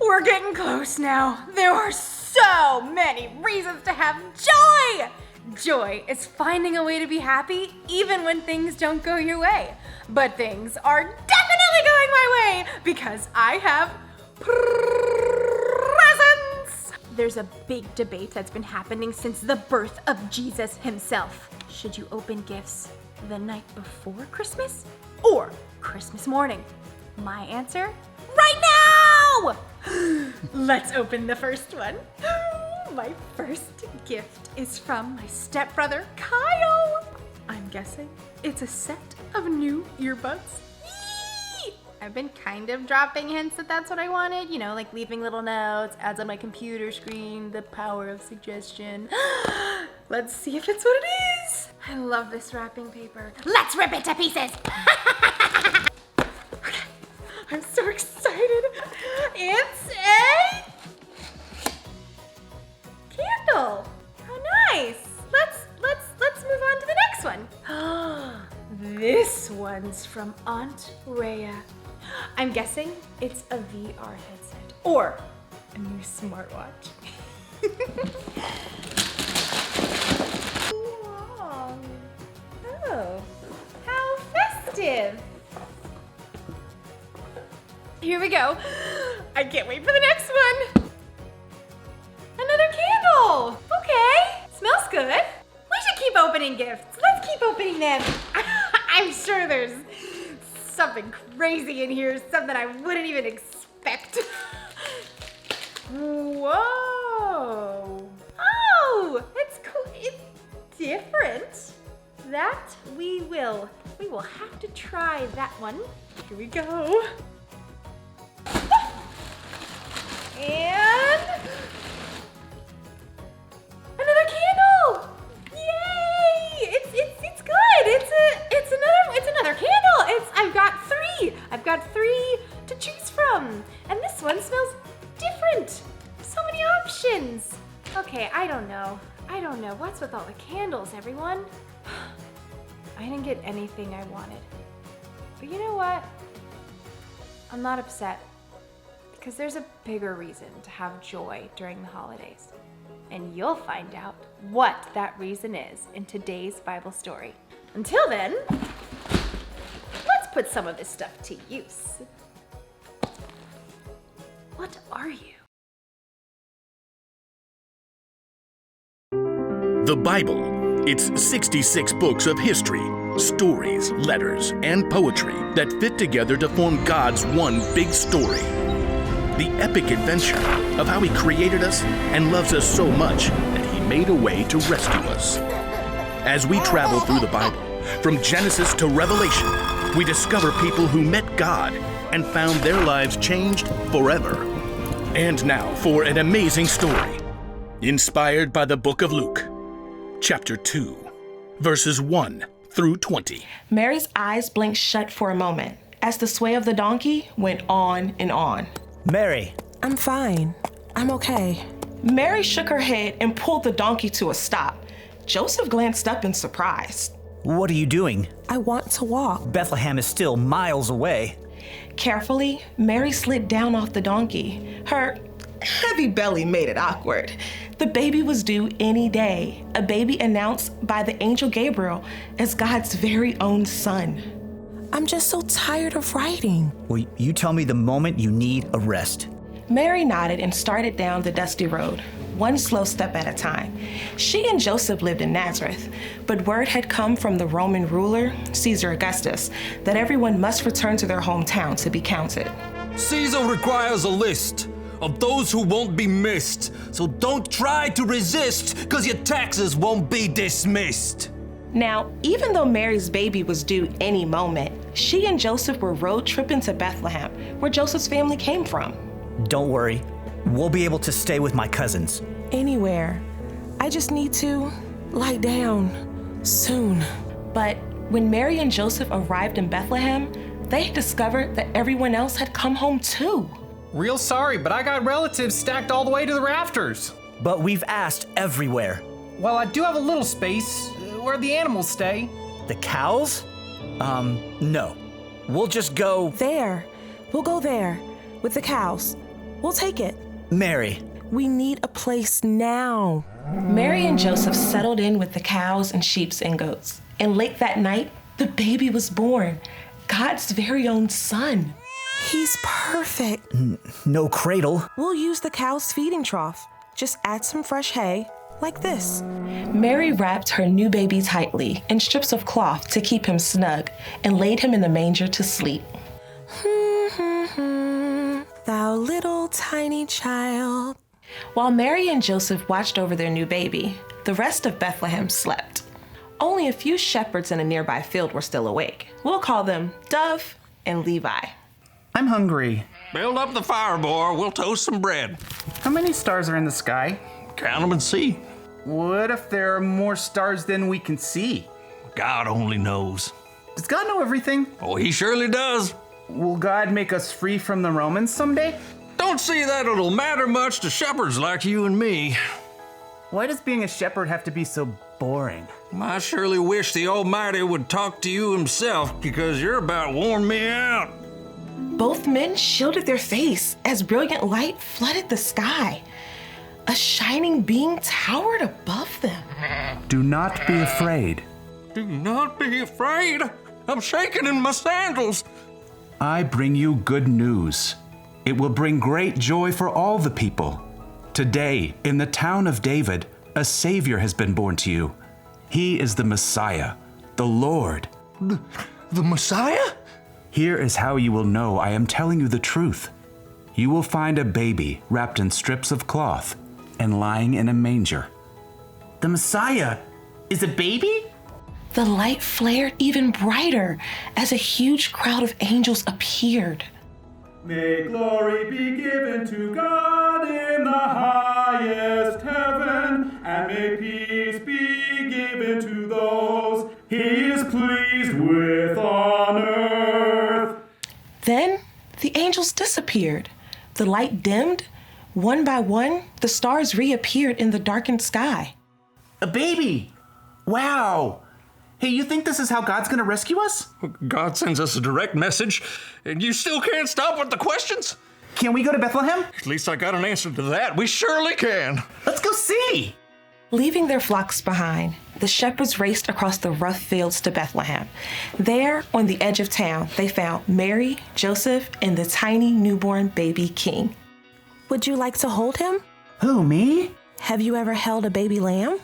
We're getting close now. There are so many reasons to have joy. Joy is finding a way to be happy even when things don't go your way. But things are definitely going my way because I have presents. There's a big debate that's been happening since the birth of Jesus himself. Should you open gifts the night before Christmas or Christmas morning? My answer, right now! Let's open the first one. My first gift is from my stepbrother, Kyle. I'm guessing it's a set of new earbuds. Yee! I've been kind of dropping hints that that's what I wanted, you know, like leaving little notes, ads on my computer screen, the power of suggestion. Let's see if it's what it is. I love this wrapping paper. Let's rip it to pieces. Okay, I'm so excited. It's a candle. How nice. Let's move on to the next one. This one's from Aunt Rhea. I'm guessing it's a VR headset or a new smartwatch. Wow. Oh, how festive. Here we go. I can't wait for the next one. Another candle. Okay, smells good. We should keep opening gifts. Let's keep opening them. I'm sure there's something crazy in here, something I wouldn't even expect. Whoa. Oh, it's cool. It's different. That we will have to try that one. Here we go. And another candle! Yay! It's good. It's another candle. I've got three to choose from. And this one smells different. So many options. Okay, I don't know. What's with all the candles, everyone? I didn't get anything I wanted. But you know what? I'm not upset. Because there's a bigger reason to have joy during the holidays. And you'll find out what that reason is in today's Bible story. Until then, let's put some of this stuff to use. What are you? The Bible. It's 66 books of history, stories, letters, and poetry that fit together to form God's one big story. The epic adventure of how He created us and loves us so much that He made a way to rescue us. As we travel through the Bible, from Genesis to Revelation, we discover people who met God and found their lives changed forever. And now for an amazing story, inspired by the book of Luke, chapter 2, verses 1 through 20. Mary's eyes blinked shut for a moment as the sway of the donkey went on and on. Mary. I'm fine. I'm okay. Mary shook her head and pulled the donkey to a stop. Joseph glanced up in surprise. What are you doing? I want to walk. Bethlehem is still miles away. Carefully, Mary slid down off the donkey. Her heavy belly made it awkward. The baby was due any day, a baby announced by the angel Gabriel as God's very own son. I'm just so tired of writing. Well, you tell me the moment you need a rest. Mary nodded and started down the dusty road, one slow step at a time. She and Joseph lived in Nazareth, but word had come from the Roman ruler, Caesar Augustus, that everyone must return to their hometown to be counted. Caesar requires a list of those who won't be missed, so don't try to resist, because your taxes won't be dismissed. Now, even though Mary's baby was due any moment, she and Joseph were road tripping to Bethlehem, where Joseph's family came from. Don't worry. We'll be able to stay with my cousins. Anywhere. I just need to lie down soon. But when Mary and Joseph arrived in Bethlehem, they discovered that everyone else had come home too. Real sorry, but I got relatives stacked all the way to the rafters. But we've asked everywhere. Well, I do have a little space where the animals stay. The cows? No. We'll just go... There. We'll go there with the cows. We'll take it. Mary, We need a place now. Mary and Joseph settled in with the cows and sheep and goats. And late that night, the baby was born, God's very own son. He's perfect. no cradle. We'll use the cow's feeding trough. Just add some fresh hay, like this. Mary wrapped her new baby tightly in strips of cloth to keep him snug and laid him in the manger to sleep. Thou little tiny child. While Mary and Joseph watched over their new baby, the rest of Bethlehem slept. Only a few shepherds in a nearby field were still awake. We'll call them Dove and Levi. I'm hungry. Build up the fire, boy. We'll toast some bread. How many stars are in the sky? Count them and see. What if there are more stars than we can see? God only knows. Does God know everything? Oh, he surely does. Will God make us free from the Romans someday? Don't see that it'll matter much to shepherds like you and me. Why does being a shepherd have to be so boring? I surely wish the Almighty would talk to you himself, because you're about worn me out. Both men shielded their face as brilliant light flooded the sky. A shining being towered above them. Do not be afraid. Do not be afraid. I'm shaking in my sandals. I bring you good news. It will bring great joy for all the people. Today, in the town of David, a Savior has been born to you. He is the Messiah, the Lord. The Messiah? Here is how you will know I am telling you the truth. You will find a baby wrapped in strips of cloth and lying in a manger. The Messiah is a baby? The light flared even brighter as a huge crowd of angels appeared. May glory be given to God in the highest heaven, and may peace be given to those he is pleased with on earth. Then the angels disappeared. The light dimmed. One by one, the stars reappeared in the darkened sky. A baby! Wow! Hey, you think this is how God's gonna rescue us? God sends us a direct message, and you still can't stop with the questions? Can we go to Bethlehem? At least I got an answer to that. We surely can. Let's go see! Leaving their flocks behind, the shepherds raced across the rough fields to Bethlehem. There, on the edge of town, they found Mary, Joseph, and the tiny newborn baby king. Would you like to hold him? Who, me? Have you ever held a baby lamb?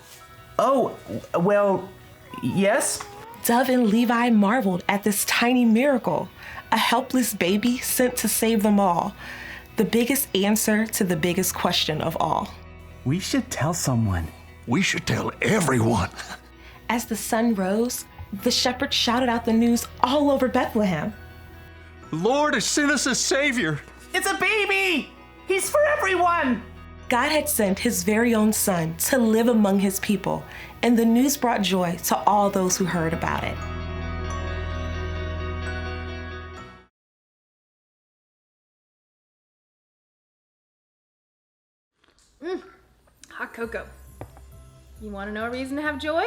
Oh, well, yes. Dove and Levi marveled at this tiny miracle, a helpless baby sent to save them all. The biggest answer to the biggest question of all. We should tell someone. We should tell everyone. As the sun rose, the shepherds shouted out the news all over Bethlehem. The Lord has sent us a Savior. It's a baby! He's for everyone! God had sent his very own son to live among his people, and the news brought joy to all those who heard about it. Hot cocoa. You want to know a reason to have joy?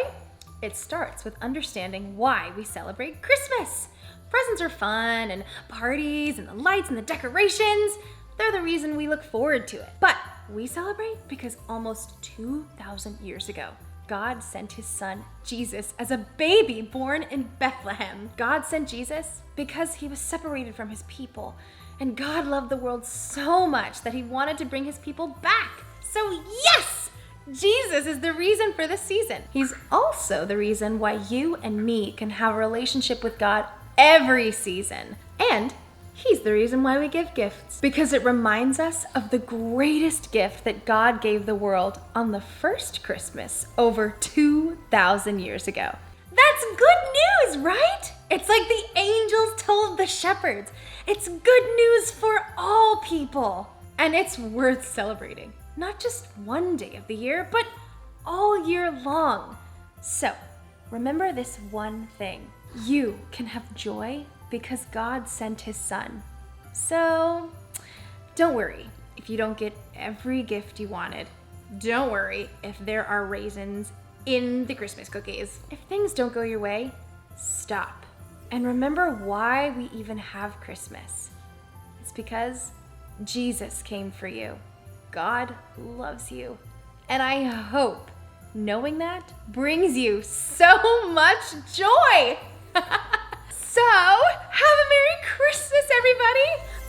It starts with understanding why we celebrate Christmas. Presents are fun, and parties, and the lights, and the decorations. They're the reason we look forward to it. But we celebrate because almost 2,000 years ago, God sent his son, Jesus, as a baby born in Bethlehem. God sent Jesus because he was separated from his people. And God loved the world so much that he wanted to bring his people back. So yes, Jesus is the reason for this season. He's also the reason why you and me can have a relationship with God every season. And he's the reason why we give gifts, because it reminds us of the greatest gift that God gave the world on the first Christmas over 2,000 years ago. That's good news, right? It's like the angels told the shepherds. It's good news for all people. And it's worth celebrating. Not just one day of the year, but all year long. So, remember this one thing. You can have joy because God sent his son. So, don't worry if you don't get every gift you wanted. Don't worry if there are raisins in the Christmas cookies. If things don't go your way, stop. And remember why we even have Christmas. It's because Jesus came for you. God loves you. And I hope knowing that brings you so much joy. So, have a Merry Christmas, everybody.